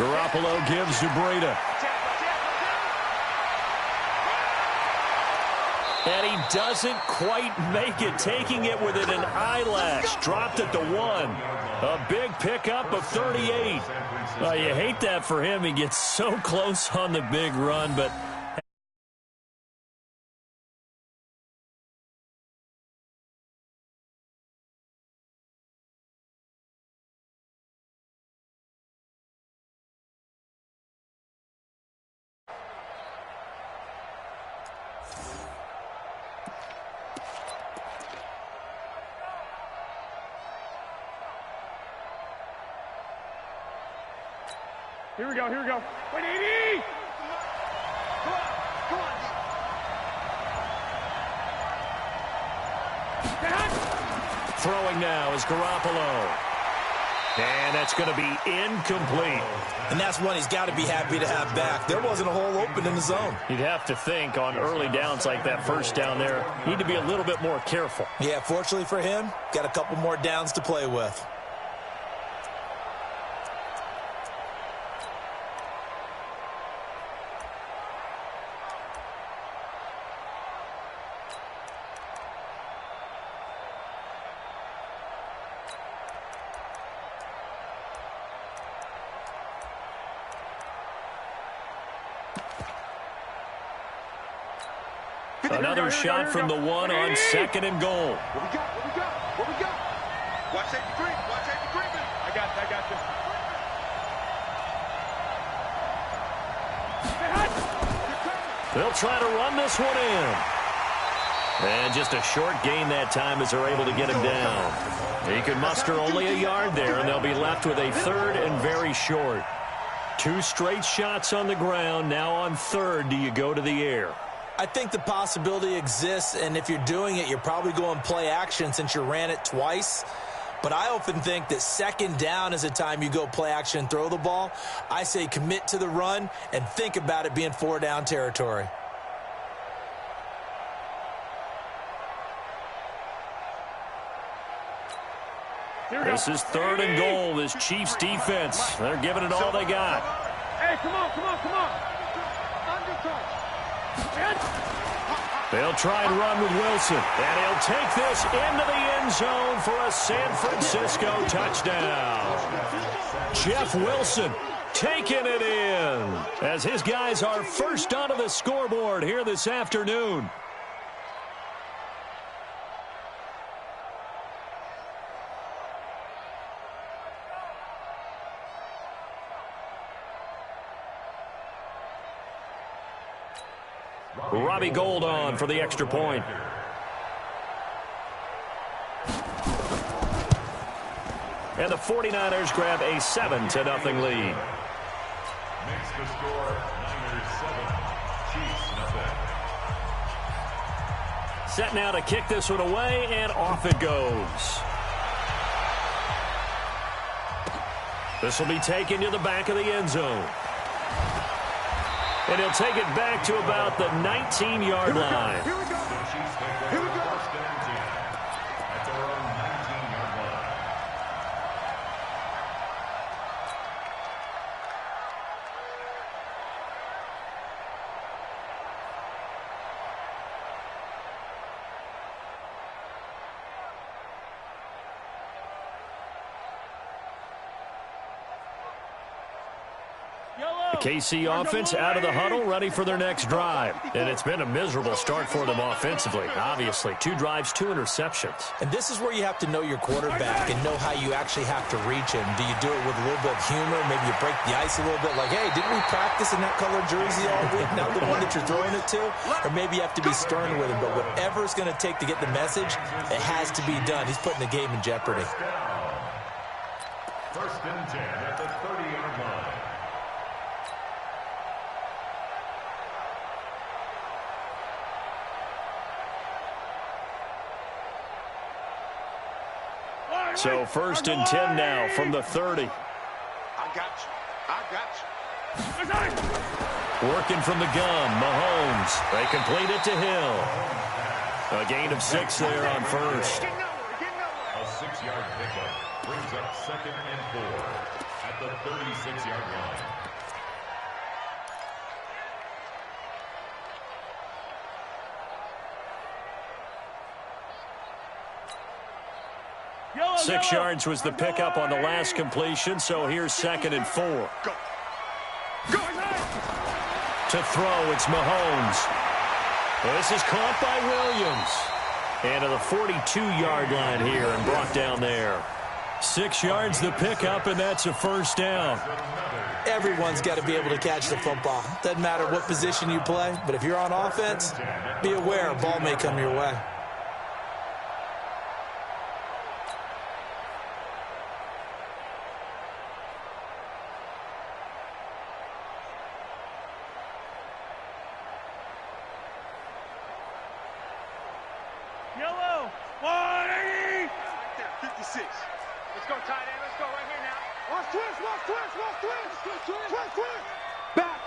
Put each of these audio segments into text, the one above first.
Garoppolo gives to Breida. And he doesn't quite make it, taking it within an eyelash. Dropped it to 1. A big pickup of 38. Well, you hate that for him. He gets so close on the big run, but... Here we go, here we go. 180! Come on. Throwing now is Garoppolo. And that's going to be incomplete. And that's one he's got to be happy to have back. There wasn't a hole open in the zone. You'd have to think on early downs like that first down there, need to be a little bit more careful. Yeah, fortunately for him, got a couple more downs to play with. Another shot from the 1 on 2nd and goal. What we got? What we got? What we got? Watch safety creep. Watch safety creeping. I got you. They'll try to run this one in. And just a short gain that time as they're able to get him down. He can muster only a yard there, and they'll be left with a 3rd and very short. 2 straight shots on the ground. Now on 3rd, do you go to the air? I think the possibility exists, and if you're doing it, you're probably going play action since you ran it twice. But I often think that 2nd down is a time you go play action and throw the ball. I say commit to the run and think about it being 4 down territory. This is 3rd and goal, this Chiefs defense. They're giving it all they got. Hey, come on. They'll try and run with Wilson. And he'll take this into the end zone for a San Francisco touchdown. Jeff Wilson taking it in as his guys are first onto the scoreboard here this afternoon. Robbie Gould on for the extra point. And the 49ers grab a 7-0 lead. Makes the score Niners 7, Chiefs nothing. Set now to kick this one away, and off it goes. This will be taken to the back of the end zone. And he'll take it back to about the 19-yard line. Here we go. The Chiefs take over first and 10 at their own 19-yard line. KC offense out of the huddle, ready for their next drive. And it's been a miserable start for them offensively. Obviously, 2 drives, 2 interceptions. And this is where you have to know your quarterback and know how you actually have to reach him. Do you do it with a little bit of humor? Maybe you break the ice a little bit like, hey, didn't we practice in that color jersey all week? Not the one that you're throwing it to? Or maybe you have to be stern with him. But whatever it's going to take to get the message, it has to be done. He's putting the game in jeopardy. First and 10 at the 30-yard line. So first and 10 now from the 30. I got you. Working from the gun, Mahomes. They complete it to Hill. A gain of 6 there on first. A 6-yard pickup brings up 2nd and 4 at the 36-yard line. 6 yards was the pickup on the last completion, so here's 2nd and 4. Go. Go. To throw, it's Mahomes. This is caught by Williams. And to the 42-yard line here and brought down there. 6 yards the pickup, and that's a first down. Everyone's got to be able to catch the football. Doesn't matter what position you play, but if you're on offense, be aware a ball may come your way. Yellow. 180. 56. Let's go, tight end. Let's go right here now. Watch twist. Watch twist. Watch twist. Twist. Twist. Back.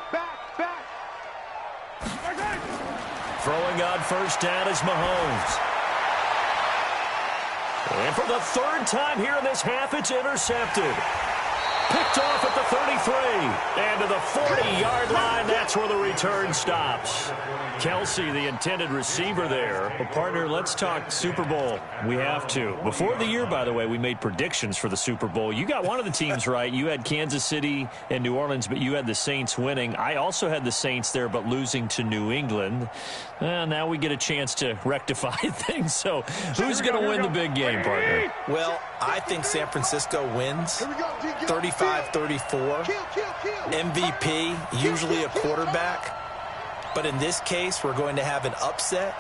Throwing on first down is Mahomes. And for the 3rd time here in this half, it's intercepted. Picked off at the 33. And to the 40-yard line, that's where the return stops. Kelsey, the intended receiver there. Well, partner, let's talk Super Bowl. We have to. Before the year, by the way, we made predictions for the Super Bowl. You got one of the teams right. You had Kansas City and New Orleans, but you had the Saints winning. I also had the Saints there, but losing to New England. Now we get a chance to rectify things. So who's going to win the big game, partner? Well, I think San Francisco wins 35-34. MVP, usually a quarterback. But in this case, we're going to have an upset.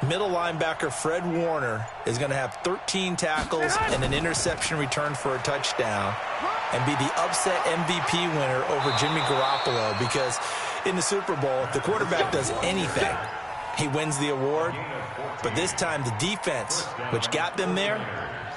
Middle linebacker Fred Warner is going to have 13 tackles and an interception return for a touchdown and be the upset MVP winner over Jimmy Garoppolo, because in the Super Bowl, if the quarterback does anything, he wins the award. But this time, the defense, which got them there,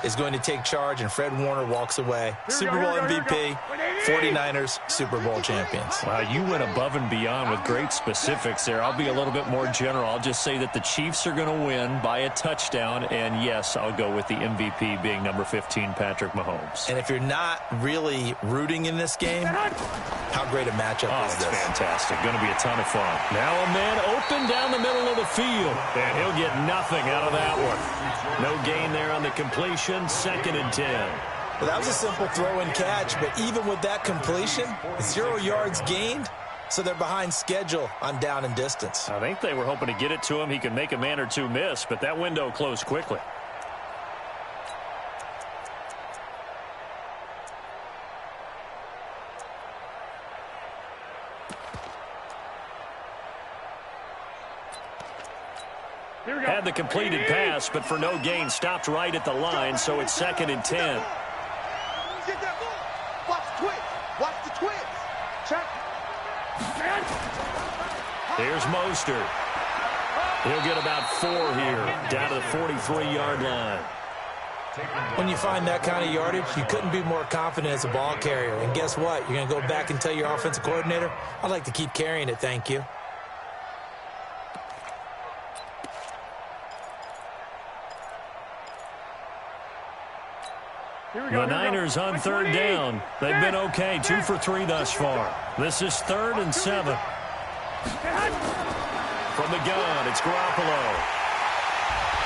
is going to take charge, and Fred Warner walks away. Super Bowl MVP, 49ers Super Bowl champions. Wow, you went above and beyond with great specifics there. I'll be a little bit more general. I'll just say that the Chiefs are going to win by a touchdown, and yes, I'll go with the MVP being number 15, Patrick Mahomes. And if you're not really rooting in this game, how great a matchup is it's this? fantastic. Going to be a ton of fun. Now a man open down the middle of the field. And he'll get nothing out of that one. No gain there on the completion. 2nd and 10. Well, that was a simple throw and catch, but even with that completion, 0 yards gained, so they're behind schedule on down and distance. I think they were hoping to get it to him. He could make a man or two miss, but that window closed quickly. Had the completed pass, but for no gain, stopped right at the line, so it's 2nd and 10. Get that ball. Watch the twist. Watch the twist. Check. Here's Mostert. He'll get about 4 here, down to the 43-yard line. When you find that kind of yardage, you couldn't be more confident as a ball carrier. And guess what? You're going to go back and tell your offensive coordinator, I'd like to keep carrying it, thank you. The Niners on 3rd down. They've been okay, 2 for 3 thus far. This is 3rd and 7. From the gun, it's Garoppolo.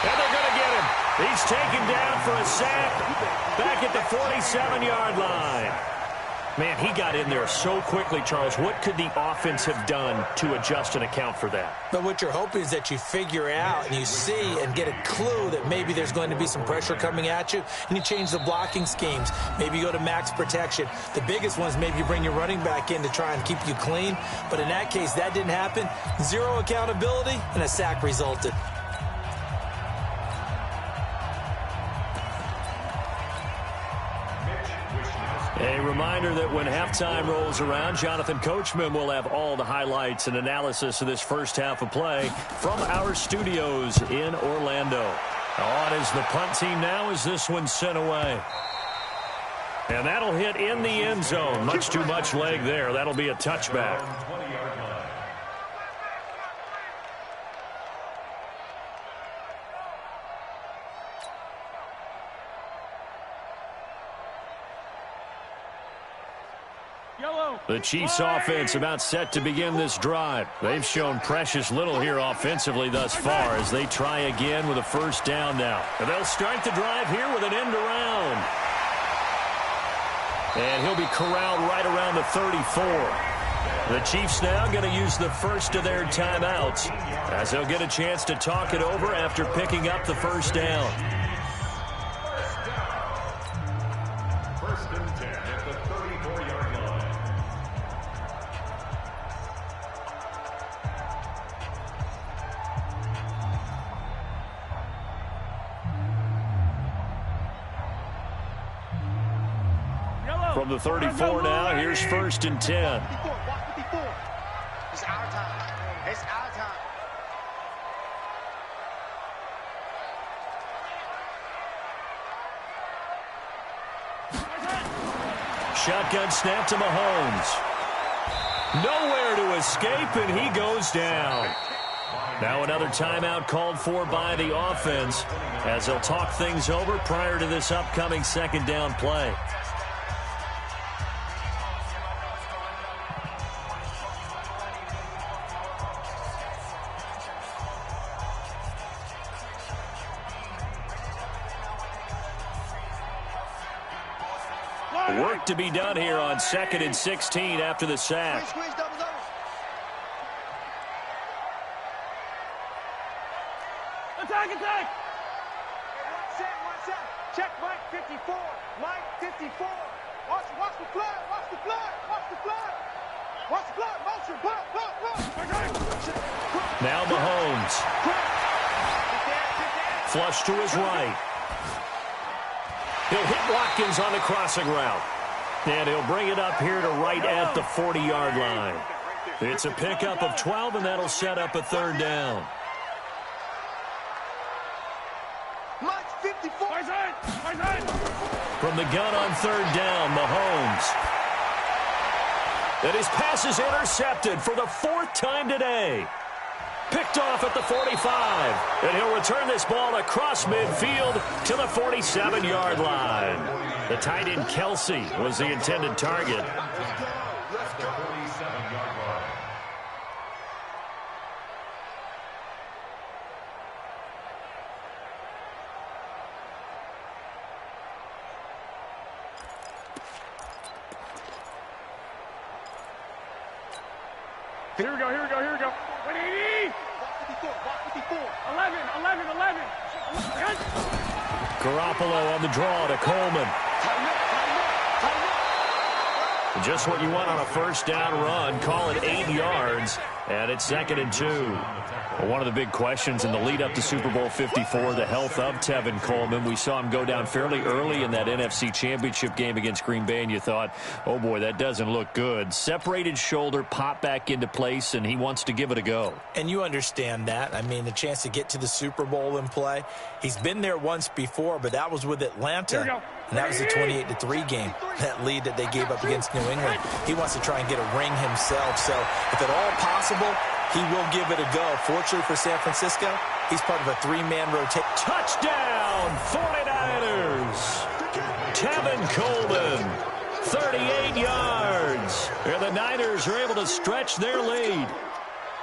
And they're going to get him. He's taken down for a sack back at the 47-yard line. Man, he got in there so quickly, Charles. What could the offense have done to adjust and account for that? But what you're hoping is that you figure out and you see and get a clue that maybe there's going to be some pressure coming at you, and you change the blocking schemes. Maybe you go to max protection. The biggest ones, maybe you bring your running back in to try and keep you clean. But in that case, that didn't happen. 0 accountability, and a sack resulted. A reminder that when halftime rolls around, Jonathan Coachman will have all the highlights and analysis of this first half of play from our studios in Orlando. On is the punt team now as this one's sent away. And that'll hit in the end zone. Much too much leg there. That'll be a touchback. The Chiefs offense about set to begin this drive. They've shown precious little here offensively thus far as they try again with a first down now. And they'll start the drive here with an end around. And he'll be corralled right around the 34. The Chiefs now going to use the first of their timeouts as they'll get a chance to talk it over after picking up the first down. First and 10 at the 34-yard line. From the 34 now, here's first and 10. Watch 54. It's our time. It's our time. Shotgun snap to Mahomes. Nowhere to escape, and he goes down. Now another timeout called for by the offense as they'll talk things over prior to this upcoming second down play. Work to be done here on 2nd and 16 after the sack. Squeeze, double. Attack! One set. Check Mike 54. Mike 54. Watch the flood. Motion. Blood. Now Mahomes. Flush to his right. He'll hit Watkins on the crossing route. And he'll bring it up here to right at the 40-yard line. It's a pickup of 12, and that'll set up a third down. Mike 54. From the gun on third down, Mahomes. And his pass is intercepted for the 4th time today. Picked off at the 45. And he'll return this ball across midfield to the 47-yard line. The tight end Kelsey was the intended target. Here we go. 180. 54. 11. Garoppolo on the draw to Coleman. Just what you want on a first down run. Call it 8 yards, and it's 2nd and 2. Well, one of the big questions in the lead up to Super Bowl 54, the health of Tevin Coleman. We saw him go down fairly early in that NFC Championship game against Green Bay, and you thought, oh boy, that doesn't look good. Separated shoulder, popped back into place, and he wants to give it a go. And you understand that. I mean, the chance to get to the Super Bowl and play. He's been there once before, but that was with Atlanta. And that was the 28-3 game, that lead that they gave up against New England. He wants to try and get a ring himself. So if at all possible, he will give it a go. Fortunately for San Francisco, he's part of a 3-man rotation. Touchdown, 49ers. Tevin Coleman, 38 yards. And the Niners are able to stretch their lead.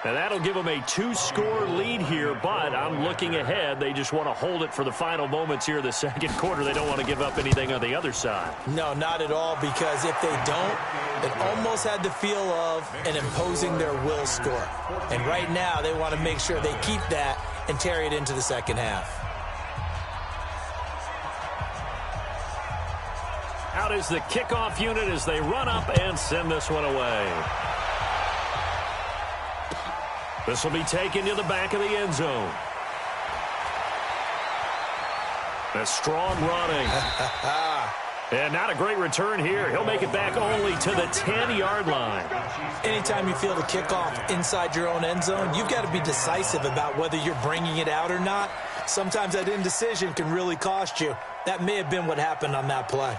And that'll give them a 2-score lead here, but I'm looking ahead. They just want to hold it for the final moments here of the second quarter. They don't want to give up anything on the other side. No, not at all, because if they don't, it almost had the feel of an imposing their will score. And right now, they want to make sure they keep that and carry it into the second half. Out is the kickoff unit as they run up and send this one away. This will be taken to the back of the end zone. A strong running. And not a great return here. He'll make it back only to the 10-yard line. Anytime you feel the kickoff inside your own end zone, you've got to be decisive about whether you're bringing it out or not. Sometimes that indecision can really cost you. That may have been what happened on that play.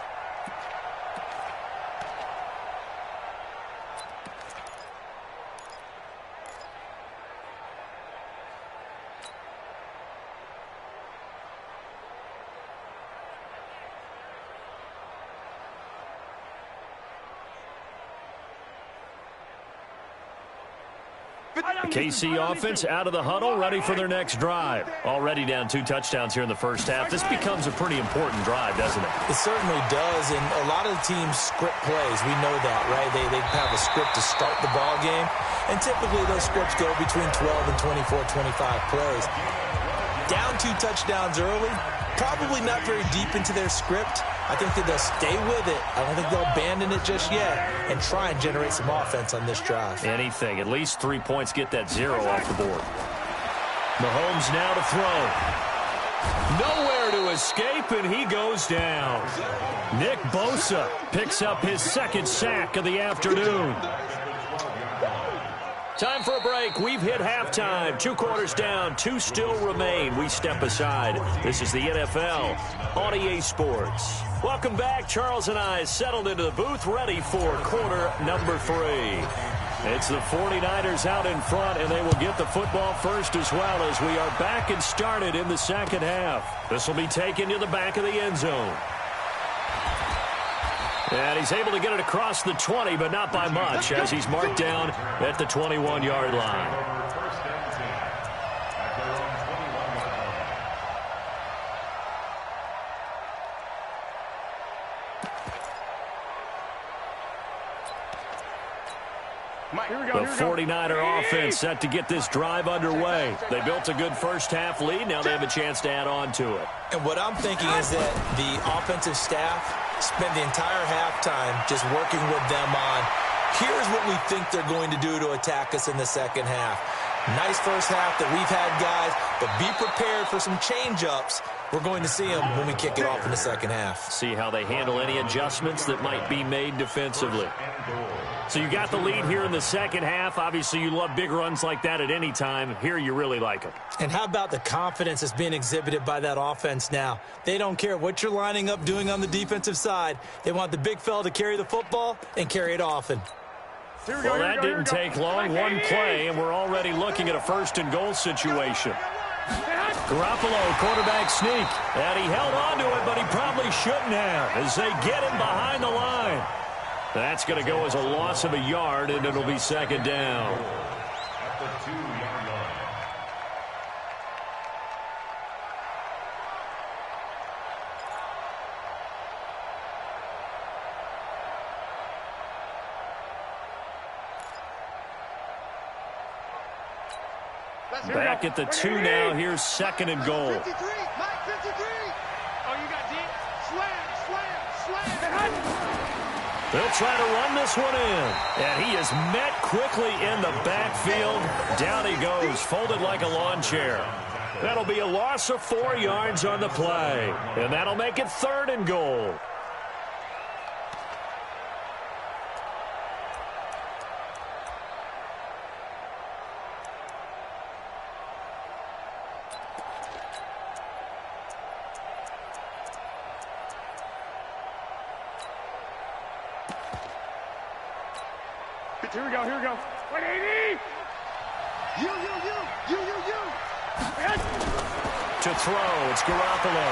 The KC offense out of the huddle, ready for their next drive. Already down 2 touchdowns here in the first half. This becomes a pretty important drive, doesn't it? It certainly does, and a lot of the teams script plays. We know that, right? They have a script to start the ball game, and typically those scripts go between 12 and 24, 25 plays. Down 2 touchdowns early, probably not very deep into their script. I think that they'll stay with it. I don't think they'll abandon it just yet and try and generate some offense on this drive. Anything. At least 3 points, get that 0 off the board. Mahomes now to throw. Nowhere to escape, and he goes down. Nick Bosa picks up his 2nd sack of the afternoon. Time for a break. We've hit halftime. 2 quarters down. 2 still remain. We step aside. This is the NFL on EA Sports. Welcome back. Charles and I settled into the booth, ready for quarter number 3. It's the 49ers out in front, and they will get the football first as well as we are back and started in the second half. This will be taken to the back of the end zone. And he's able to get it across the 20, but not by much, as he's marked down at the 21-yard line. The 49er offense set to get this drive underway. They built a good first half lead. Now they have a chance to add on to it. And what I'm thinking is that the offensive staff spent the entire halftime just working with them on, here's what we think they're going to do to attack us in the second half. Nice first half that we've had, guys, but be prepared for some change-ups. We're going to see them when we kick it off in the second half. See how they handle any adjustments that might be made defensively. So you got the lead here in the second half. Obviously, you love big runs like that at any time. Here, you really like them. And how about the confidence that's being exhibited by that offense now? They don't care what you're lining up doing on the defensive side. They want the big fella to carry the football and carry it often. Well, that didn't take long. 1 play, and we're already looking at a 1st and goal situation. Garoppolo, quarterback sneak. And he held on to it, but he probably shouldn't have as they get him behind the line. That's going to go as a loss of a yard, and it'll be 2nd down. At the 2-yard line. Back at the 2 now. Here's 2nd and goal. 53, Mike 53. Oh, you got deep. Slam. They'll try to run this one in. And he is met quickly in the backfield. Down he goes, folded like a lawn chair. That'll be a loss of 4 yards on the play. And that'll make it 3rd and goal. Here we go. 180. You. To throw, it's Garoppolo.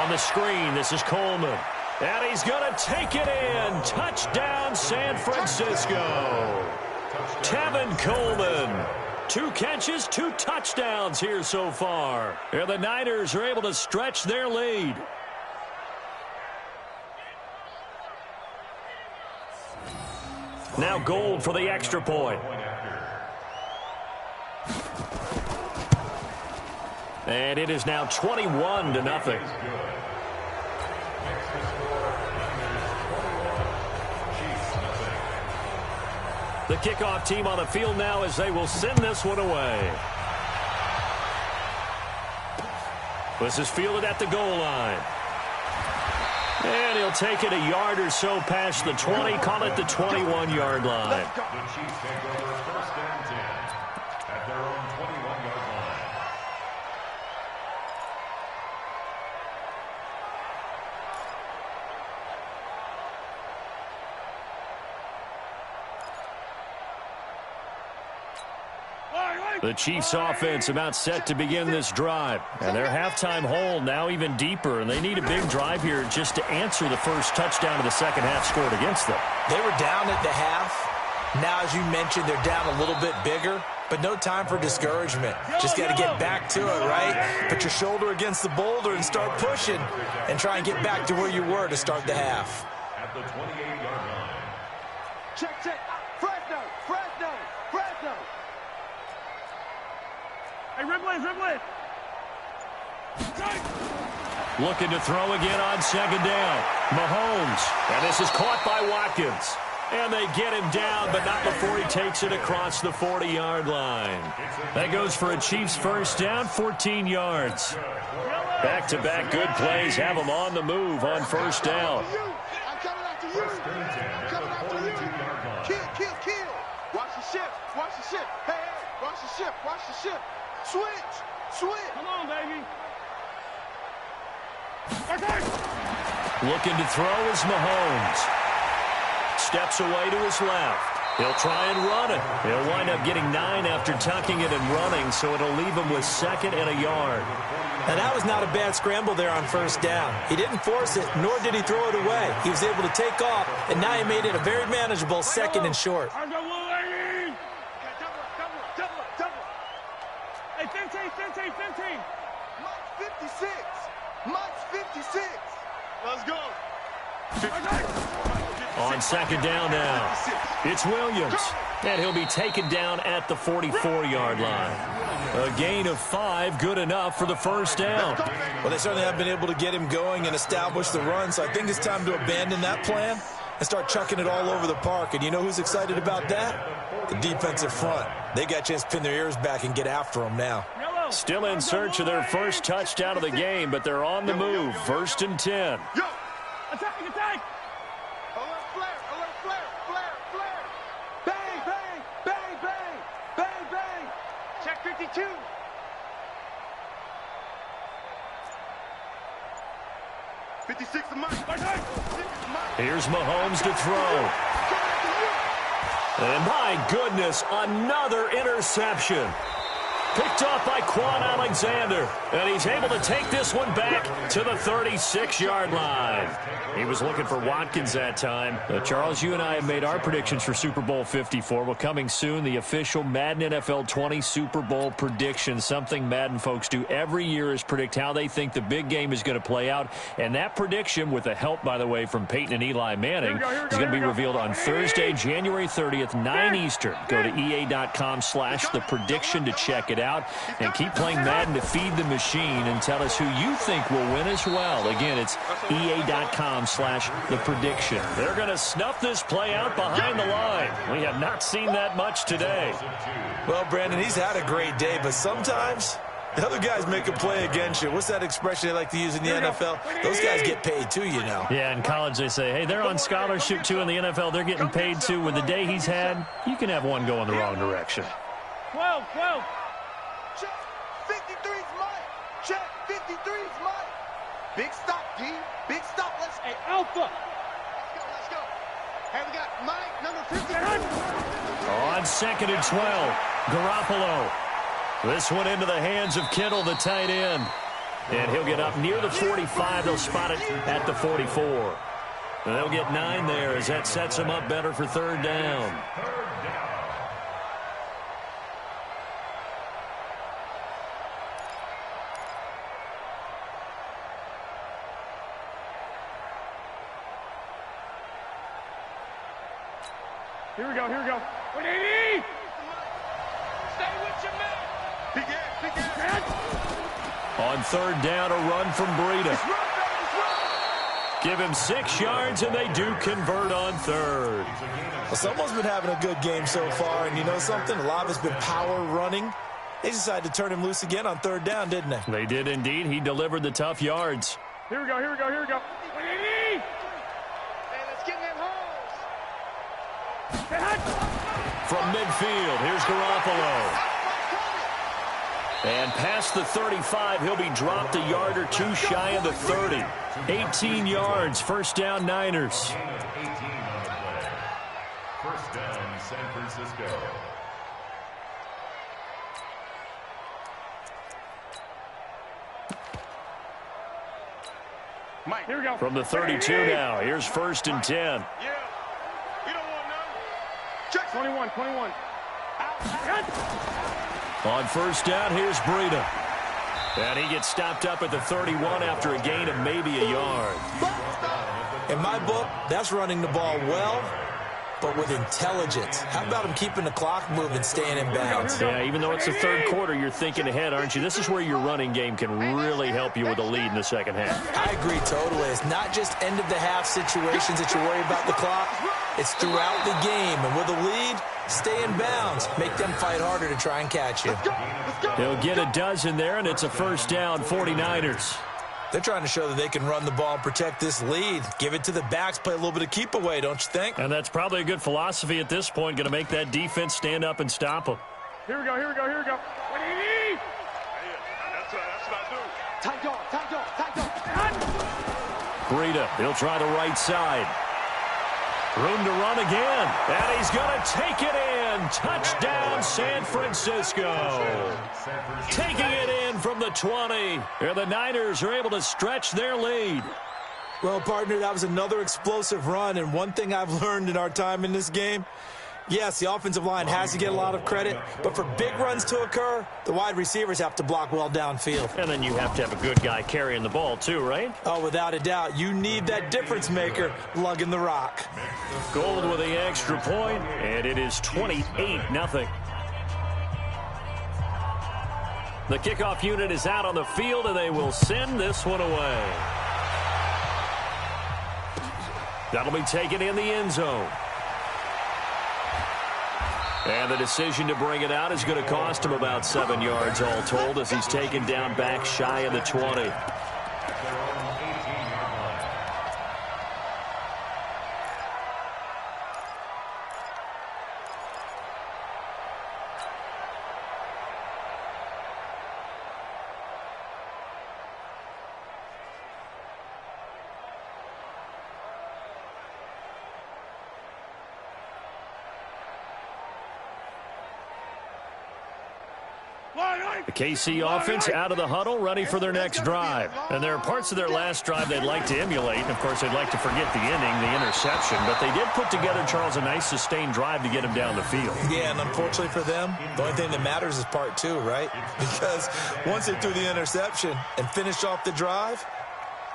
On the screen, this is Coleman. And he's going to take it in. Touchdown, San Francisco. Tevin Coleman. 2 catches, 2 touchdowns here so far. And the Niners are able to stretch their lead. Now Gold for the extra point. And it is now 21-0. The kickoff team on the field now as they will send this one away. This is fielded at the goal line. And he'll take it a yard or so past the 20, call it the 21-yard line. The Chiefs take over 1st and 10 at their own 21-yard line. The Chiefs offense about set to begin this drive. And their halftime hole now even deeper, and they need a big drive here just to answer the first touchdown of the second half scored against them. They were down at the half. Now, as you mentioned, they're down a little bit bigger. but no time for discouragement. Just got to get back to it, right? Put your shoulder against the boulder and start pushing and try and get back to where you were to start the half. At the 28-yard line. Check, check. Fresno, Fresno, Fresno. Hey, Rimley. Looking to throw again on second down. Mahomes. And this is caught by Watkins. And they get him down, but not before he takes it across the 40-yard line. That goes for a Chiefs first down, 14 yards. Back-to-back good plays have them on the move on first down. I'm coming after you. I'm coming after you. Kill. Watch the ship. Hey, watch the ship. Switch. Come on, baby. Looking to throw is Mahomes. Steps away to his left. He'll try and run it. He'll wind up getting 9 after tucking it and running, so it'll leave him with 2nd and a yard. And that was not a bad scramble there on first down. He didn't force it, nor did he throw it away. He was able to take off, and now he made it a very manageable 2nd and short. Double up. Hey, 15. Mike's 56. Let's go. On second down now, it's Williams. And he'll be taken down at the 44-yard line. A gain of 5, good enough for the first down. Well, they certainly have been able to get him going and establish the run, so I think it's time to abandon that plan and start chucking it all over the park. And you know who's excited about that? The defensive front. They got a chance to pin their ears back and get after him now. Still in search of their first touchdown of the game, but they're on the move. 1st and 10. Attack. Alert flare. Bang. Check 52. Here's Mahomes to throw. And my goodness, another interception. Picked off by Quan Alexander. And he's able to take this one back to the 36-yard line. He was looking for Watkins that time. Charles, you and I have made our predictions for Super Bowl 54. Well, coming soon, the official Madden NFL 20 Super Bowl predictions. Something Madden folks do every year is predict how they think the big game is going to play out. And that prediction, with the help, by the way, from Peyton and Eli Manning, is going to be revealed on Thursday, January 30th, 9 Eastern. Go to EA.com/theprediction to check it out. And keep playing Madden to feed the machine and tell us who you think will win as well. Again, it's EA.com/theprediction. They're going to snuff this play out behind the line. We have not seen that much today. Well, Brandon, he's had a great day, but sometimes the other guys make a play against you. What's that expression they like to use in the NFL? Those guys get paid too, you know. Yeah, in college they say, hey, they're on scholarship too. In the NFL, they're getting paid too. With the day he's had, you can have one go in the wrong direction. 12. Check 53's Mike. Check 53's Mike. Big stop, D. Big stop. Hey, Alpha. Let's go. Hey, we got Mike, number 50. On 2nd and 12, Garoppolo. This one into the hands of Kittle, the tight end. And he'll get up near the 45. They'll spot it at the 44. And they'll get 9 there as that sets them up better for 3rd down. Here we go. What do you need? Stay with your man. Big ass. On 3rd down, a run from Breida. Give him 6 yards, and they do convert on 3rd. Well, someone's been having a good game so far, and you know something? A lot of it's been power running. They decided to turn him loose again on 3rd down, didn't they? They did indeed. He delivered the tough yards. Here we go. What do you need? Hey, let's get in them holes. From midfield, here's Garoppolo. And past the 35, he'll be dropped a yard or two shy of the 30. 18 yards, 1st down Niners. 18 on the play. 1st down, San Francisco. Mike, here we go. From the 32 now, here's 1st and 10. Yeah. You don't want none. Check 21. On first down, here's Breida. And he gets stopped up at the 31 after a gain of maybe a yard. In my book, that's running the ball well, but with intelligence. How about him keeping the clock moving, staying in bounds? Yeah, even though it's the third quarter, you're thinking ahead, aren't you? This is where your running game can really help you with a lead in the second half. I agree totally. It's not just end-of-the-half situations that you worry about the clock. It's throughout the game. And with a lead, stay in bounds. Make them fight harder to try and catch you. They'll get a dozen there, and it's a first down, 49ers. They're trying to show that they can run the ball and protect this lead. Give it to the backs, play a little bit of keep away, don't you think? And that's probably a good philosophy at this point, going to make that defense stand up and stop them. Here we go. That's what I do. Tight dog. Breida, he'll try the right side. Room to run again, and he's going to take it in. Touchdown, San Francisco. Taking it in from the 20, and the Niners are able to stretch their lead. Well, partner, that was another explosive run, and one thing I've learned in our time in this game, yes, the offensive line has to get a lot of credit, but for big runs to occur, the wide receivers have to block well downfield. And then you have to have a good guy carrying the ball too, right? Oh, without a doubt. You need that difference maker lugging the rock. Gold with the extra point, and it is 28-0. The kickoff unit is out on the field, and they will send this one away. That'll be taken in the end zone. And the decision to bring it out is going to cost him about 7 yards all told as he's taken down back shy of the 20. The KC offense out of the huddle, ready for their next drive. And there are parts of their last drive they'd like to emulate. And, of course, they'd like to forget the inning, the interception. But they did put together, Charles, a nice sustained drive to get him down the field. Yeah, and unfortunately for them, the only thing that matters is part two, right? Because once they threw the interception and finished off the drive,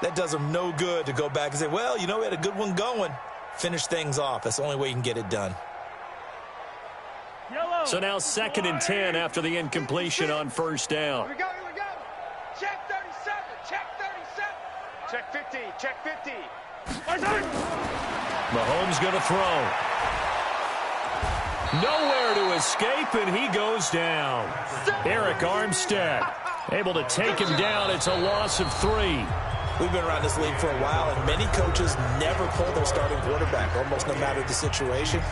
that does them no good to go back and say, well, you know, we had a good one going. Finish things off. That's the only way you can get it done. So now 2nd and 10 after the incompletion on first down. Here we go. Check 37. Check 50. Check 50. Mahomes going to throw. Nowhere to escape, and he goes down. Eric Armstead able to take him down. It's a loss of 3. We've been around this league for a while, and many coaches never pull their starting quarterback, almost no matter the situation.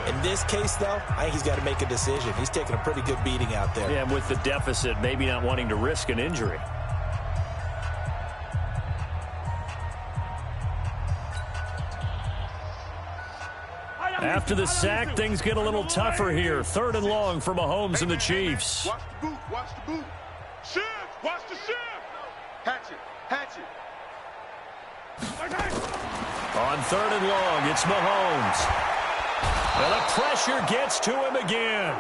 In this case, though, I think he's got to make a decision. He's taking a pretty good beating out there. Yeah, and with the deficit, maybe not wanting to risk an injury. After the sack, things get a little tougher here. 3rd and long for Mahomes and the Chiefs. Watch the boot. Watch the boot. Shift. Watch the shift. Hatch it. On 3rd and long, it's Mahomes. And the pressure gets to him again.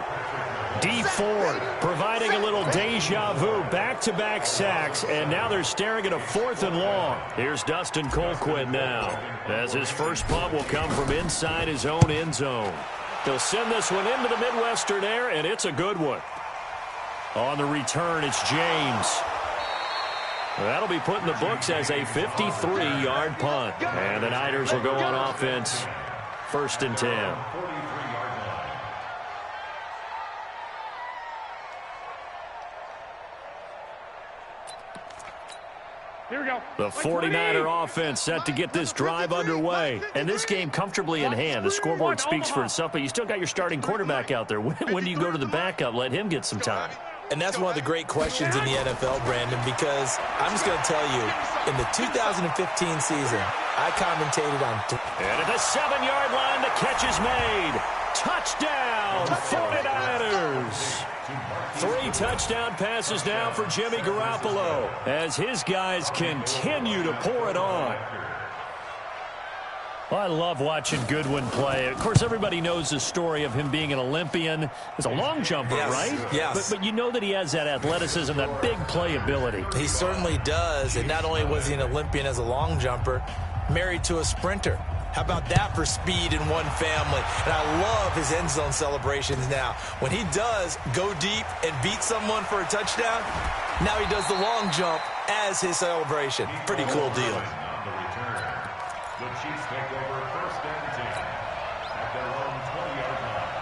D Ford providing a little deja vu. Back-to-back sacks, and now they're staring at a 4th and long. Here's Dustin Colquitt now, as his first punt will come from inside his own end zone. They'll send this one into the Midwestern air, and it's a good one. On the return, it's James. That'll be put in the books as a 53-yard punt. And the Niners will go on offense. 1st and 10. Here we go. The 49er offense set to get this drive underway. And this game comfortably in hand. The scoreboard speaks for itself, but you still got your starting quarterback out there. When do you go to the backup? Let him get some time. And that's one of the great questions in the NFL, Brandon, because I'm just going to tell you, in the 2015 season, I commentated on... And at the 7-yard line, the catch is made. Touchdown, 49ers. 3 touchdown passes now for Jimmy Garoppolo as his guys continue to pour it on. Well, I love watching Goodwin play. Of course, everybody knows the story of him being an Olympian as a long jumper, right? Yes. But you know that he has that athleticism, that big playability. He certainly does. And not only was he an Olympian as a long jumper, married to a sprinter. How about that for speed in one family? And I love his end zone celebrations now. When he does go deep and beat someone for a touchdown, now he does the long jump as his celebration. Pretty cool deal. The Chiefs take over 1st and 10 at their own 20-yard line.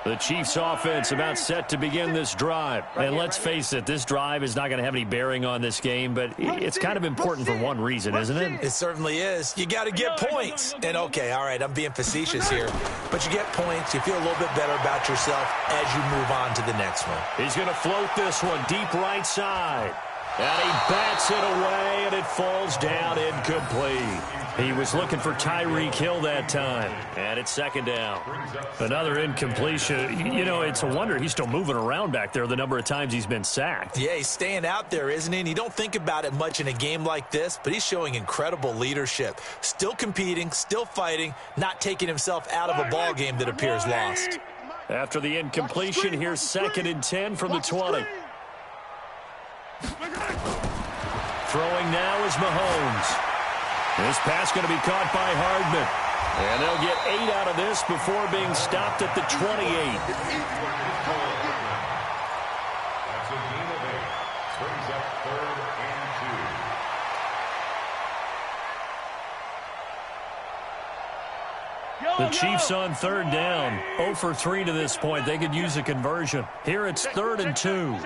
The Chiefs offense about set to begin this drive. And let's face it, this drive is not going to have any bearing on this game, but it's kind of important for one reason, isn't it? It certainly is. You got to get points. And okay, all right, I'm being facetious here, but you get points, you feel a little bit better about yourself as you move on to the next one. He's going to float this one deep right side. And he bats it away, and it falls down incomplete. He was looking for Tyreek Hill that time. And it's 2nd down. Another incompletion. You know, it's a wonder he's still moving around back there the number of times he's been sacked. Yeah, he's staying out there, isn't he? And you don't think about it much in a game like this, but he's showing incredible leadership. Still competing, still fighting, not taking himself out of a ball game that appears lost. After the incompletion, here's 2nd and 10 from the 20. Throwing now is Mahomes. This pass going to be caught by Hardman. And they'll get 8 out of this before being stopped at the 28. That's a gain of 8. Brings up 3rd and 2. The Chiefs on 3rd down. 0 for 3 to this point. They could use a conversion. Here it's 3rd and 2.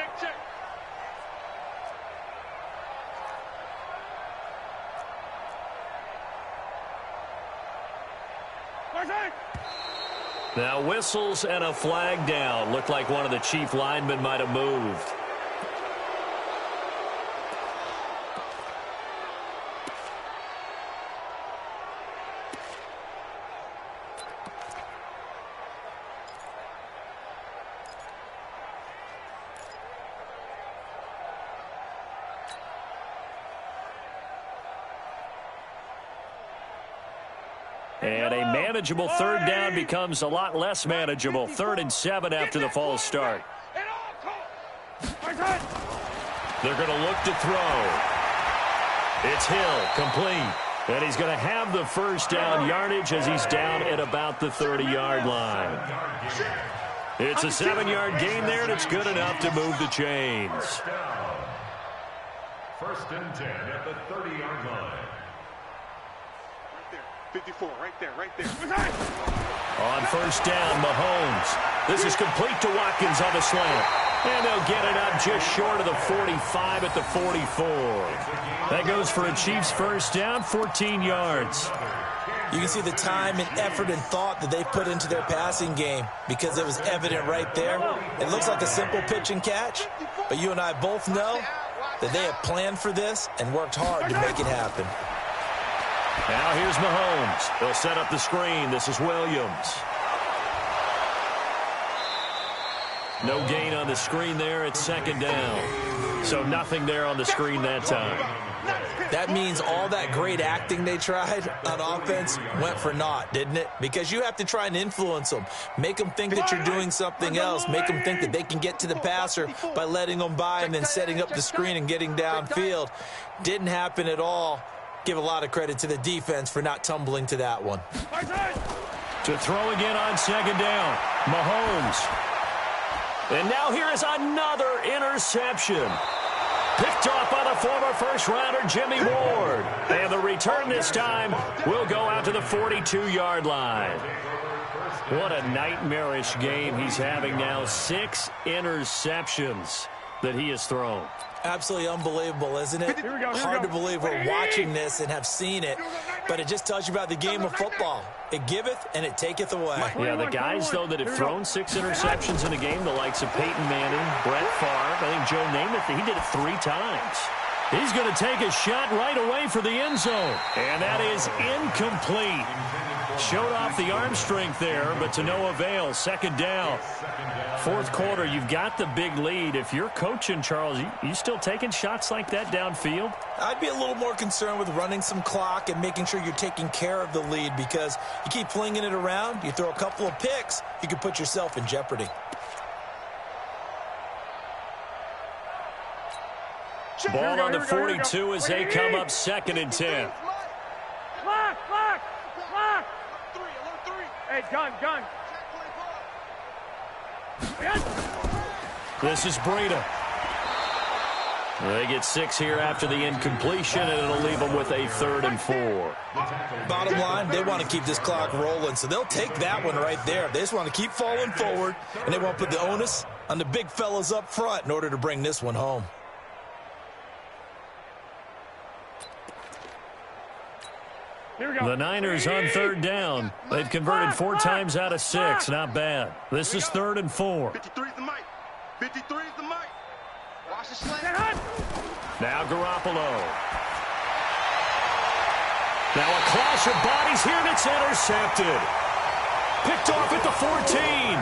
Now whistles and a flag down. Looked like one of the Chief linemen might have moved. And a manageable 3rd down becomes a lot less manageable. 3rd and 7 after the false start. They're going to look to throw. It's Hill, complete. And he's going to have the 1st down yardage as he's down at about the 30-yard line. It's a 7-yard gain there, and it's good enough to move the chains. 1st and 10 at the 30-yard line. 54, right there. On 1st down, Mahomes. This is complete to Watkins on the slant. And they'll get it up just short of the 45 at the 44. That goes for a Chiefs 1st down, 14 yards. You can see the time and effort and thought that they put into their passing game because it was evident right there. It looks like a simple pitch and catch, but you and I both know that they have planned for this and worked hard to make it happen. Now here's Mahomes. He'll set up the screen. This is Williams. No gain on the screen there. It's 2nd down. So nothing there on the screen that time. That means all that great acting they tried on offense went for naught, didn't it? Because you have to try and influence them. Make them think that you're doing something else. Make them think that they can get to the passer by letting them by and then setting up the screen and getting downfield. Didn't happen at all. Give a lot of credit to the defense for not tumbling to that one. To throw again on 2nd down. Mahomes. And now here is another interception. Picked off by the former first-rounder Jimmy Ward. And the return this time will go out to the 42-yard line. What a nightmarish game he's having now. 6 interceptions that he has thrown. Absolutely unbelievable, isn't it? Hard to believe we're watching this and have seen it, but it just tells you about the game of football. It giveth and it taketh away. Yeah, the guys, though, that have thrown 6 interceptions in a game, the likes of Peyton Manning, Brett Favre, I think Joe Namath, he did it 3 times. He's going to take a shot right away for the end zone, and that is incomplete. Showed off the arm strength there, but to no avail. Second down. Fourth quarter, you've got the big lead. If you're coaching, Charles, you still taking shots like that downfield? I'd be a little more concerned with running some clock and making sure you're taking care of the lead, because you keep flinging it around, you throw a couple of picks, you could put yourself in jeopardy. Ball on the 42 as they come up 2nd and 10. Clock! Hey, gun! This is Breida. They get 6 here after the incompletion, and it'll leave them with a 3rd and 4. Bottom line, they want to keep this clock rolling, so they'll take that one right there. They just want to keep falling forward, and they want to put the onus on the big fellas up front in order to bring this one home. The Niners on 3rd down. They've converted 4 times out of 6. Not bad. This is 3rd and 4. 53 is the mic. 53 is the mic. Watch the slant. Now Garoppolo. Now a clash of bodies here, and it's intercepted. Picked off at the 14.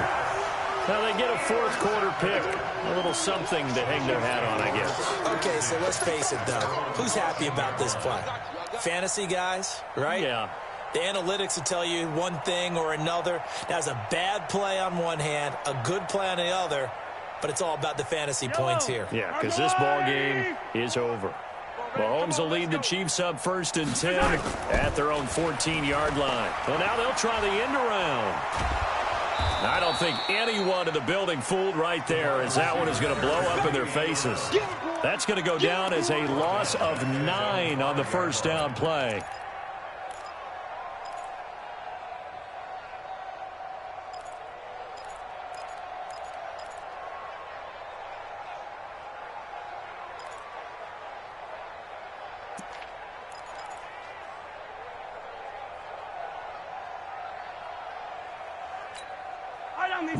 Now they get a 4th quarter pick. A little something to hang their hat on, I guess. Okay, so let's face it, though. Who's happy about this play? Fantasy guys, right? Yeah. The analytics will tell you one thing or another. That's a bad play on one hand, a good play on the other, but it's all about the fantasy points here. Yeah, because this ball game is over. Mahomes will lead the Chiefs up 1st and 10 at their own 14-yard line. Well, now they'll try the end around. I don't think anyone in the building fooled right there, as that one is going to blow up in their faces. That's going to go down as a loss of 9 on the 1st down play.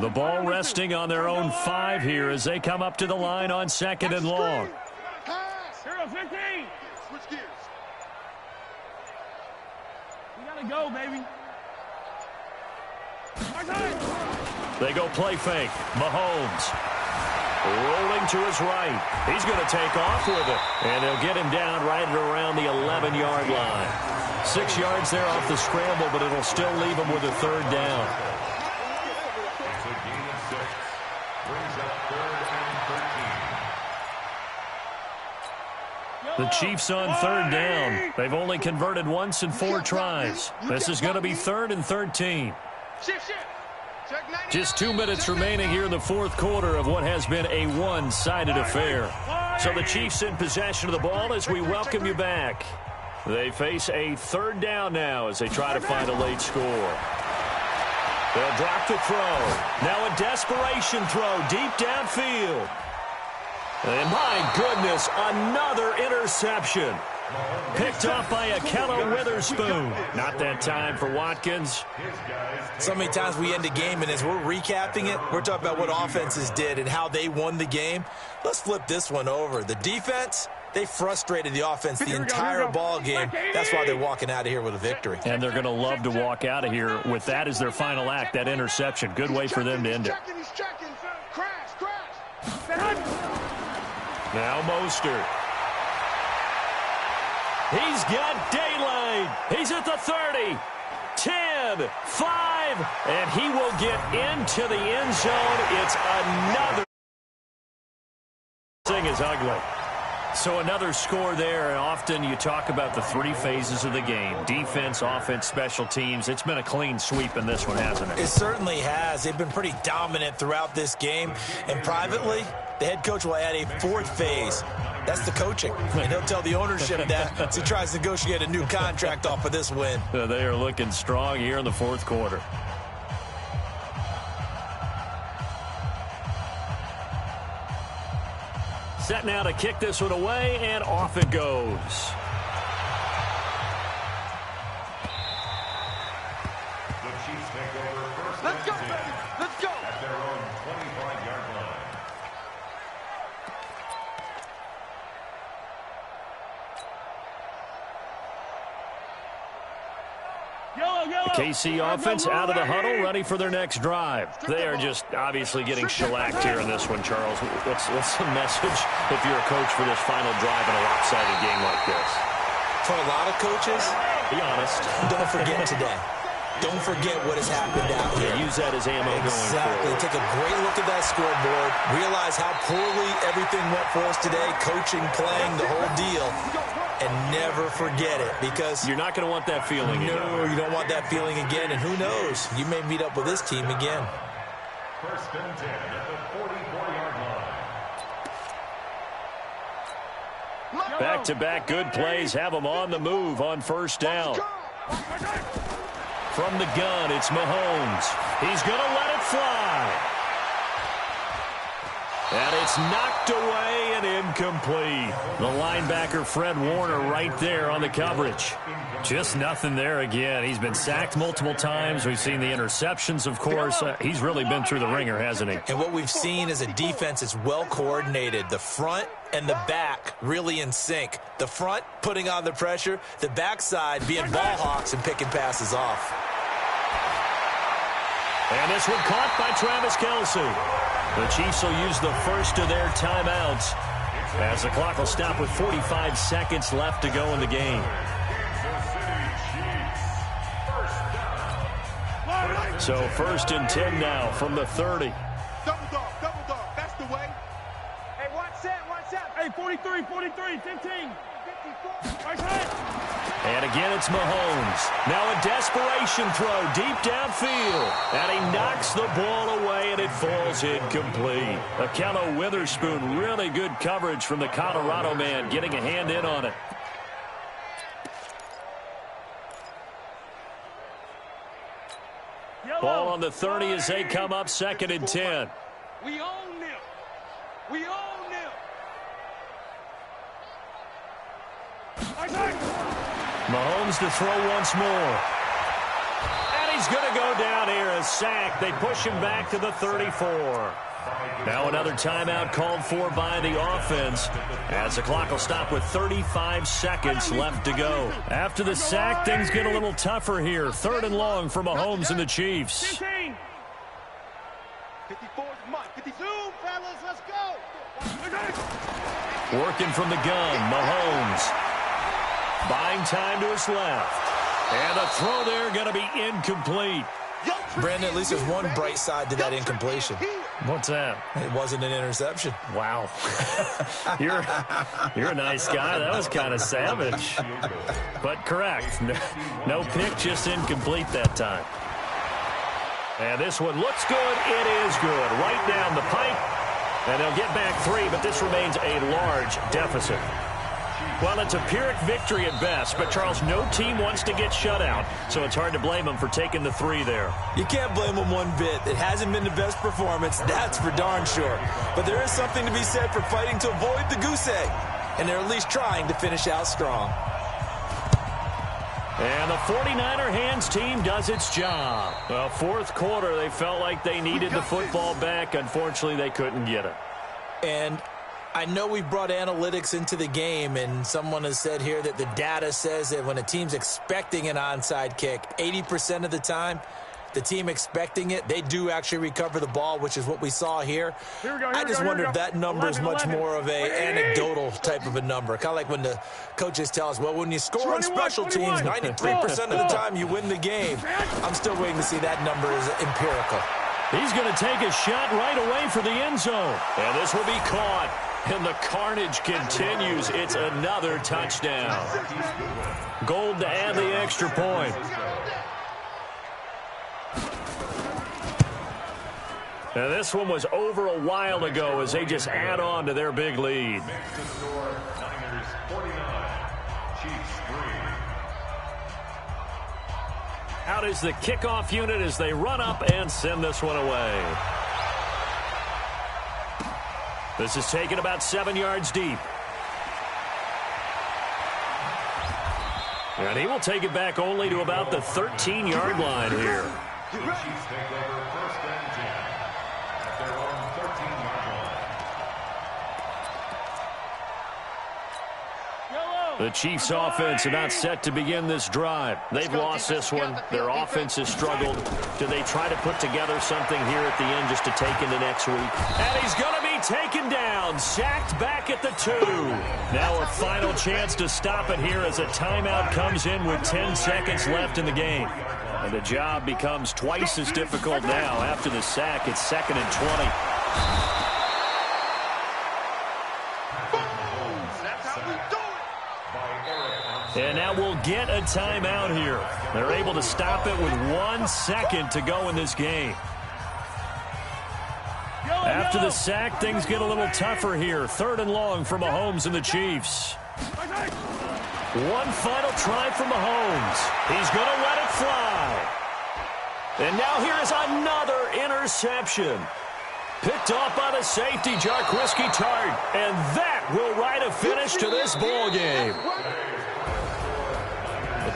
The ball resting on their own 5 here as they come up to the line on 2nd and long. 0-15. Switch gears. We gotta go, baby. They go play fake. Mahomes rolling to his right. He's going to take off with it, and they'll get him down right at around the 11-yard line. 6 yards there off the scramble, but it'll still leave him with a 3rd down. The Chiefs on 3rd down. They've only converted once in 4 tries. This is going to be 3rd and 13. Just 2 minutes remaining here in the 4th quarter of what has been a one-sided affair. So the Chiefs in possession of the ball as we welcome you back. They face a 3rd down now as they try to find a late score. They'll drop the throw. Now a desperation throw deep downfield. And my goodness, another interception. Picked off by Akello Witherspoon. Not that time for Watkins. So many times we end the game, and as we're recapping it, we're talking about what offenses did and how they won the game. Let's flip this one over. The defense, they frustrated the offense the entire ball game. That's why they're walking out of here with a victory. And they're going to love to walk out of here with that as their final act, that interception. Good way for them to end it. Now Mostert. He's got daylight. He's at the 30, 10, 5, and he will get into the end zone. It's another thing is ugly. So another score there, and often you talk about the 3 phases of the game. Defense, offense, special teams. It's been a clean sweep in this one, hasn't it? It certainly has. They've been pretty dominant throughout this game. And privately, the head coach will add a 4th phase. That's the coaching. And he'll tell the ownership that as he tries to negotiate a new contract off of this win. They are looking strong here in the 4th quarter. Set now to kick this one away, and off it goes. The Chiefs take over first. Let's go, baby. Let's go. At their own 25-yard line. The KC offense out of the huddle, ready for their next drive. They are just obviously getting shellacked here in this one, Charles. What's the message if you're a coach for this final drive in a lopsided game like this? For a lot of coaches, be honest. Don't forget today. Don't forget what has happened out here. Use that as ammo going Exactly. forward. Take a great look at that scoreboard. Realize how poorly everything went for us today. Coaching, playing, the whole deal. And never forget it, because you're not going to want that feeling again. No, you don't want that feeling again. And who knows? You may meet up with this team again. First and 10 at the 44-yard line. Back-to-back good plays have them on the move on first down. From the gun, it's Mahomes. He's going to let it fly. And it's knocked away and incomplete. The linebacker, Fred Warner, right there on the coverage. Just nothing there again. He's been sacked multiple times. We've seen the interceptions, of course. He's really been through the ringer, hasn't he? And what we've seen is a defense that's well coordinated. The front and the back really in sync. The front putting on the pressure. The backside being ball hawks and picking passes off. And this one caught by Travis Kelce. The Chiefs will use the first of their timeouts as the clock will stop with 45 seconds left to go in the game. So first and 10 now from the 30. Double dog, that's the way. Hey, watch that. Hey, 43, 15. 54. Right hand. And again, it's Mahomes. Now a desperation throw deep downfield. And he knocks the ball away, and it falls incomplete. Akello Witherspoon, really good coverage from the Colorado man, getting a hand in on it. Ball on the 30 as they come up second and 10. We own them. We own them. Mahomes to throw once more. And he's going to go down here, a sack. They push him back to the 34. Now another timeout called for by the offense as the clock will stop with 35 seconds left to go. After the sack, things get a little tougher here. Third and long for Mahomes and the Chiefs. 54 Mike. 50 zoom, fellas, let's go. Working from the gun, Mahomes. Buying time to his left. And the throw there going to be incomplete. Brandon, at least there's one bright side to that incompletion. What's that? It wasn't an interception. Wow. You're a nice guy. That was kind of savage. But correct. No pick, just incomplete that time. And this one looks good. It is good. Right down the pipe. And they'll get back 3, but this remains a large deficit. Well, it's a Pyrrhic victory at best, but, Charles, no team wants to get shut out, so it's hard to blame them for taking the 3 there. You can't blame them one bit. It hasn't been the best performance, that's for darn sure. But there is something to be said for fighting to avoid the goose egg, and they're at least trying to finish out strong. And the 49er hands team does its job. Well, fourth quarter, they felt like they needed the football back. Unfortunately, they couldn't get it. And I know we brought analytics into the game, and someone has said here that the data says that when a team's expecting an onside kick, 80% of the time, the team expecting it, they do actually recover the ball, which is what we saw here. I just wonder if that number is much more of a anecdotal type of a number. Kind of like when the coaches tell us, well, when you score on special teams, 93% of the time you win the game. I'm still waiting to see that number is empirical. He's going to take a shot right away for the end zone. And this will be caught. And the carnage continues. It's another touchdown. Gold to add the extra point. Now this one was over a while ago as they just add on to their big lead. Next to score, Niners 49, Chiefs 3. Out is the kickoff unit as they run up and send this one away. This is taken about 7 yards deep. And he will take it back only to about the 13-yard line here. The Chiefs take over first and 10 at their own 13-yard The Chiefs offense about set to begin this drive. They've lost this one. Their offense has struggled. Do they try to put together something here at the end just to take into next week? And he's going to be taken down, sacked back at the 2. Now a final chance to stop it here as a timeout comes in with 10 seconds left in the game. And the job becomes twice as difficult now. After the sack, it's 2nd and 20. And now we'll get a timeout here. They're able to stop it with 1 second to go in this game. After the sack, things get a little tougher here. 3rd and long for Mahomes and the Chiefs. One final try for Mahomes. He's going to let it fly. And now here is another interception. Picked off by the safety, Jarquiski Tart. And that will write a finish to this ball game.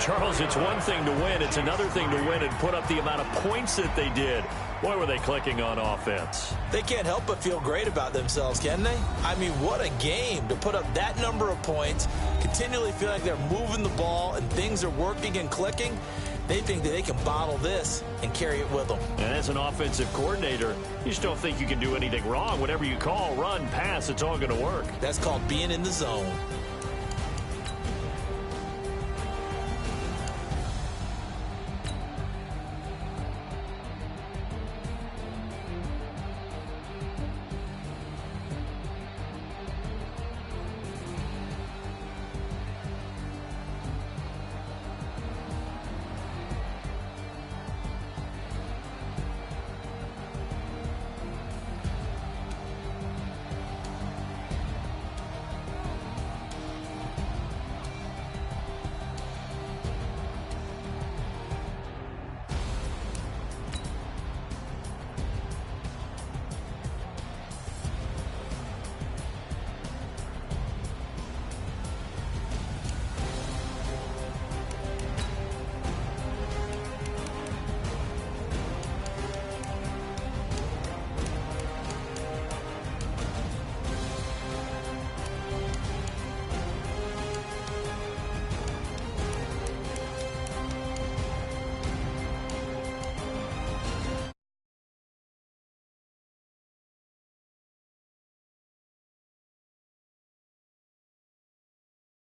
Charles, it's one thing to win. It's another thing to win and put up the amount of points that they did. Boy, were they clicking on offense. They can't help but feel great about themselves, can they? I mean, what a game to put up that number of points, continually feel like they're moving the ball and things are working and clicking. They think that they can bottle this and carry it with them. And as an offensive coordinator, you just don't think you can do anything wrong. Whatever you call, run, pass, it's all going to work. That's called being in the zone.